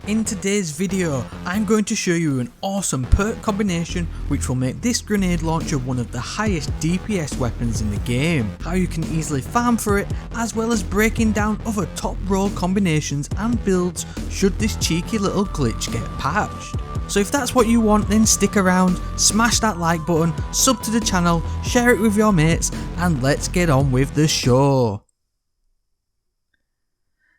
In today's video, I'm going to show you an awesome perk combination which will make this grenade launcher one of the highest DPS weapons in the game, how you can easily farm for it, as well as breaking down other top roll combinations and builds should this cheeky little glitch get patched. So if that's what you want, then stick around, smash that like button, sub to the channel, share it with your mates, and let's get on with the show.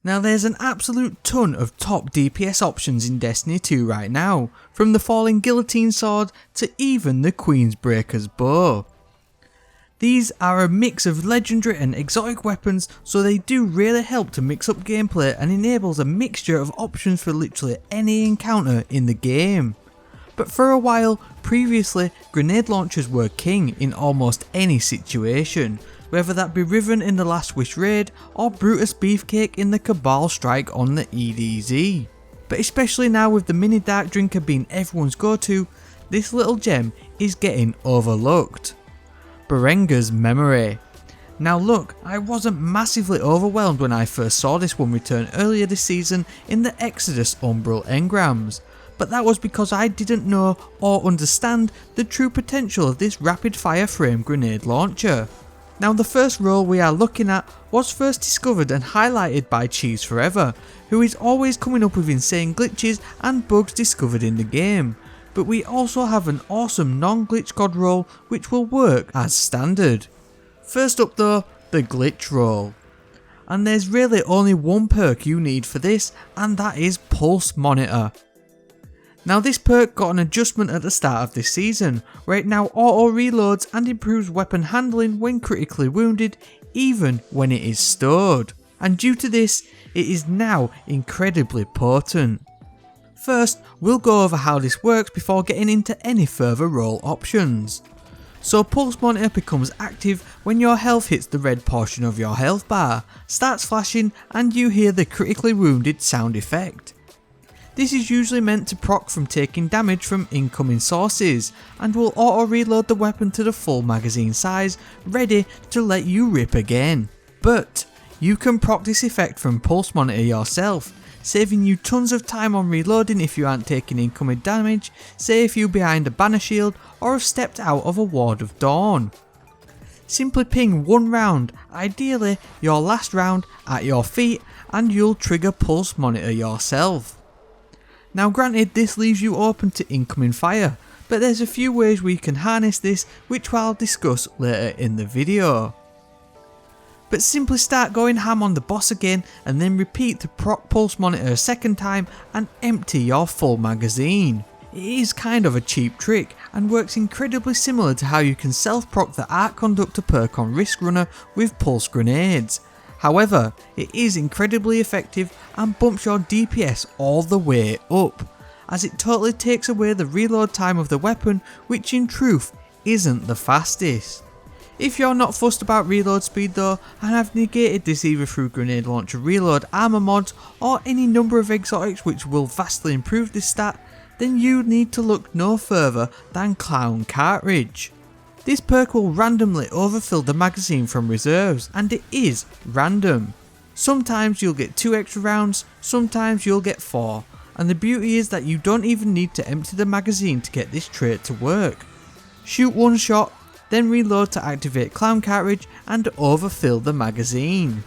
Now there's an absolute ton of top DPS options in Destiny 2 right now, from the Falling Guillotine Sword to even the Queensbreaker's Bow. These are a mix of legendary and exotic weapons, so they do really help to mix up gameplay and enables a mixture of options for literally any encounter in the game. But for a while previously, grenade launchers were king in almost any situation, whether that be Riven in the Last Wish raid or Brutus Beefcake in the Cabal strike on the EDZ. But especially now with the Mini Dark Drinker being everyone's go-to, this little gem is getting overlooked. Burrenga's Memory. Now look, I wasn't massively overwhelmed when I first saw this one return earlier this season in the Exodus Umbral Engrams, but that was because I didn't know or understand the true potential of this rapid fire frame grenade launcher. Now the first role we are looking at was first discovered and highlighted by Cheese Forever, who is always coming up with insane glitches and bugs discovered in the game, but we also have an awesome non-glitch god role which will work as standard. First up though, the glitch role. And there's really only one perk you need for this, and that is Pulse Monitor. Now this perk got an adjustment at the start of this season, where it now auto reloads and improves weapon handling when critically wounded, even when it is stored. And due to this, it is now incredibly potent. First, we'll go over how this works before getting into any further role options. So Pulse Monitor becomes active when your health hits the red portion of your health bar, starts flashing, and you hear the critically wounded sound effect. This is usually meant to proc from taking damage from incoming sources, and will auto reload the weapon to the full magazine size, ready to let you rip again. But you can proc this effect from Pulse Monitor yourself, saving you tons of time on reloading if you aren't taking incoming damage, say if you're behind a banner shield or have stepped out of a Ward of Dawn. Simply ping one round, ideally your last round, at your feet, and you'll trigger Pulse Monitor yourself. Now granted, this leaves you open to incoming fire, but there's a few ways we can harness this which I'll discuss later in the video. But simply start going ham on the boss again and then repeat the proc Pulse Monitor a second time and empty your full magazine. It is kind of a cheap trick and works incredibly similar to how you can self-proc the Arc Conductor perk on Risk Runner with pulse grenades. However, it is incredibly effective and bumps your DPS all the way up, as it totally takes away the reload time of the weapon, which in truth isn't the fastest. If you're not fussed about reload speed though, and have negated this either through grenade launcher reload armor mods or any number of exotics which will vastly improve this stat, then you need to look no further than Clown Cartridge. This perk will randomly overfill the magazine from reserves, and it is random. Sometimes you'll get 2 extra rounds, sometimes you'll get 4, and the beauty is that you don't even need to empty the magazine to get this trait to work. Shoot one shot, then reload to activate Clown Cartridge and overfill the magazine.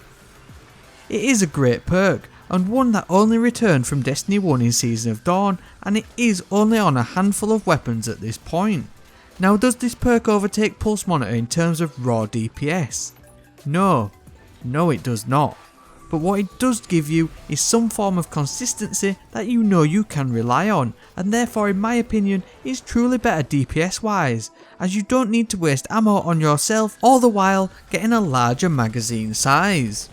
It is a great perk, and one that only returned from Destiny 1 in Season of Dawn, and it is only on a handful of weapons at this point. Now does this perk overtake Pulse Monitor in terms of raw DPS? No it does not, but what it does give you is some form of consistency that you know you can rely on, and therefore in my opinion is truly better DPS wise, as you don't need to waste ammo on yourself all the while getting a larger magazine size.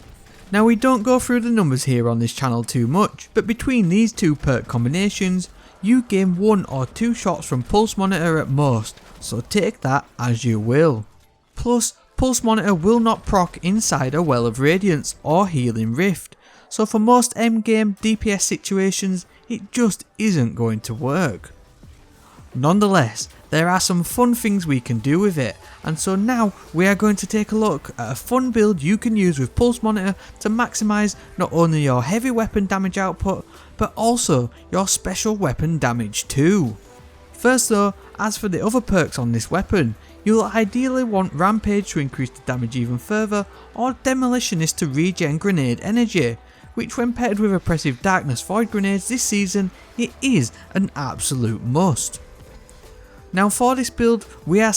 Now we don't go through the numbers here on this channel too much, but between these two perk combinations you gain 1 or 2 shots from Pulse Monitor at most, so take that as you will. Plus, Pulse Monitor will not proc inside a Well of Radiance or Healing Rift, so for most endgame DPS situations it just isn't going to work. Nonetheless, there are some fun things we can do with it, and so now we are going to take a look at a fun build you can use with Pulse Monitor to maximise not only your heavy weapon damage output, but also your special weapon damage too. First though, as for the other perks on this weapon, you'll ideally want Rampage to increase the damage even further, or Demolitionist to regen grenade energy, which when paired with Oppressive Darkness Void Grenades this season, it is an absolute must. Now for this build we are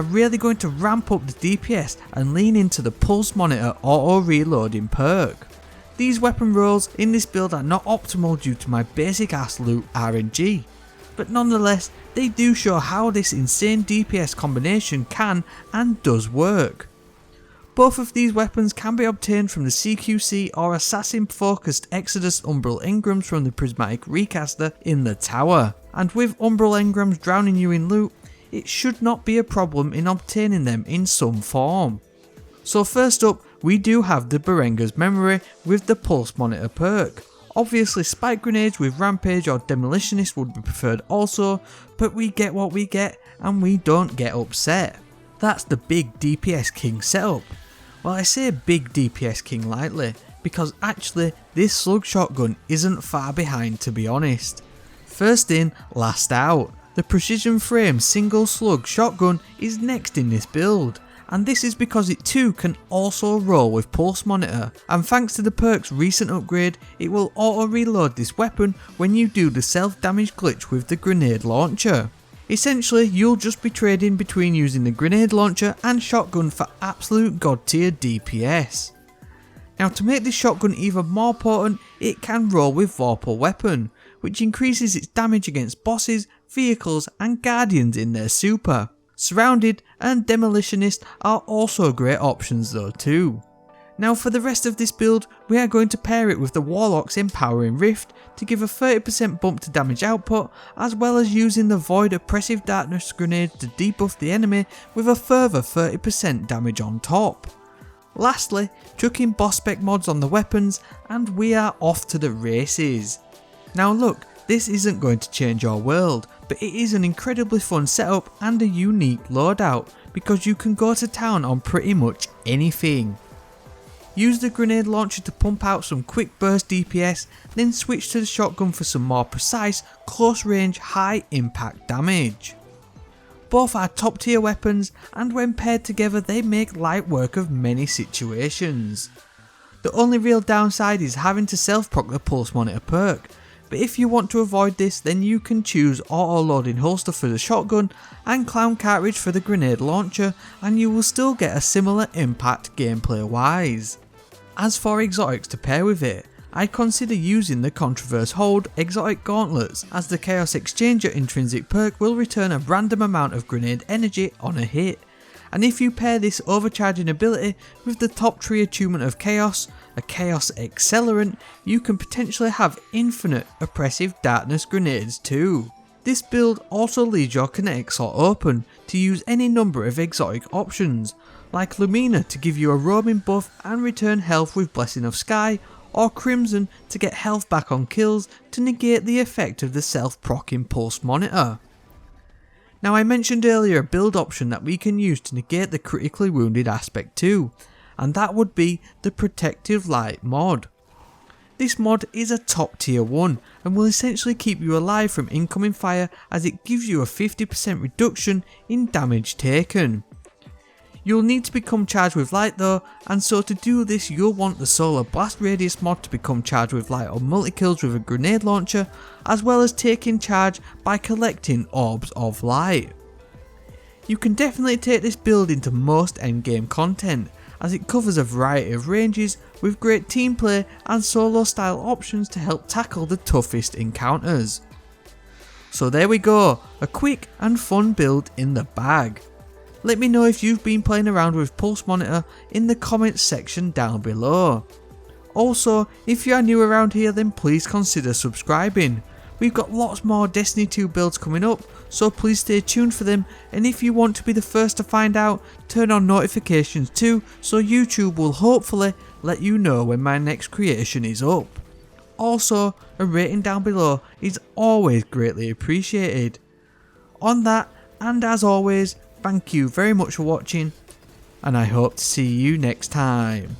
really going to ramp up the DPS and lean into the Pulse Monitor auto reloading perk. These weapon rolls in this build are not optimal due to my basic ass loot RNG, but nonetheless they do show how this insane DPS combination can and does work. Both of these weapons can be obtained from the CQC or assassin focused Exodus Umbral Engrams from the Prismatic Recaster in the tower, and with Umbral Engrams drowning you in loot, it should not be a problem in obtaining them in some form. So first up we do have the Burrenga's Memory with the Pulse Monitor perk. Obviously spike grenades with Rampage or Demolitionist would be preferred also, but we get what we get and we don't get upset. That's the big DPS King setup. Well, I say big DPS King lightly, because actually this slug shotgun isn't far behind to be honest. First in, last out. The precision frame single slug shotgun is next in this build, and this is because it too can also roll with Pulse Monitor, and thanks to the perk's recent upgrade it will auto reload this weapon when you do the self damage glitch with the grenade launcher. Essentially you'll just be trading between using the grenade launcher and shotgun for absolute God Tier DPS. Now to make this shotgun even more potent, it can roll with Vorpal Weapon, which increases its damage against bosses, vehicles and guardians in their super. Surrounded and Demolitionist are also great options though too. Now for the rest of this build we are going to pair it with the Warlock's Empowering Rift to give a 30% bump to damage output, as well as using the Void Oppressive Darkness Grenade to debuff the enemy with a further 30% damage on top. Lastly, chucking boss spec mods on the weapons and we are off to the races. Now look, this isn't going to change your world, but it is an incredibly fun setup and a unique loadout because you can go to town on pretty much anything. Use the grenade launcher to pump out some quick burst DPS, then switch to the shotgun for some more precise, close range, high impact damage. Both are top tier weapons and when paired together they make light work of many situations. The only real downside is having to self proc the Pulse Monitor perk, but if you want to avoid this then you can choose auto loading holster for the shotgun and clown cartridge for the grenade launcher and you will still get a similar impact gameplay wise. As for exotics to pair with it, I'd consider using the Controverse Hold exotic gauntlets, as the Chaos Exchanger intrinsic perk will return a random amount of grenade energy on a hit, and if you pair this overcharging ability with the top tree attunement of Chaos, a Chaos Accelerant, you can potentially have infinite Oppressive Darkness grenades too. This build also leaves your kinetic slot open to use any number of exotic options, like Lumina to give you a roaming buff and return health with Blessing of Sky, or Crimson to get health back on kills to negate the effect of the self-proccing Pulse Monitor. Now I mentioned earlier a build option that we can use to negate the critically wounded aspect too, and that would be the Protective Light mod. This mod is a top tier one and will essentially keep you alive from incoming fire as it gives you a 50% reduction in damage taken. You'll need to become charged with light though, and so to do this you'll want the Solar Blast Radius mod to become charged with light on multi-kills with a grenade launcher, as well as taking charge by collecting Orbs of Light. You can definitely take this build into most endgame content, as it covers a variety of ranges with great team play and solo style options to help tackle the toughest encounters. So there we go, a quick and fun build in the bag. Let me know if you've been playing around with Pulse Monitor in the comments section down below. Also, if you are new around here then please consider subscribing. We've got lots more Destiny 2 builds coming up, so please stay tuned for them, and if you want to be the first to find out, turn on notifications too, so YouTube will hopefully let you know when my next creation is up. Also, a rating down below is always greatly appreciated. On that, and as always, thank you very much for watching, and I hope to see you next time.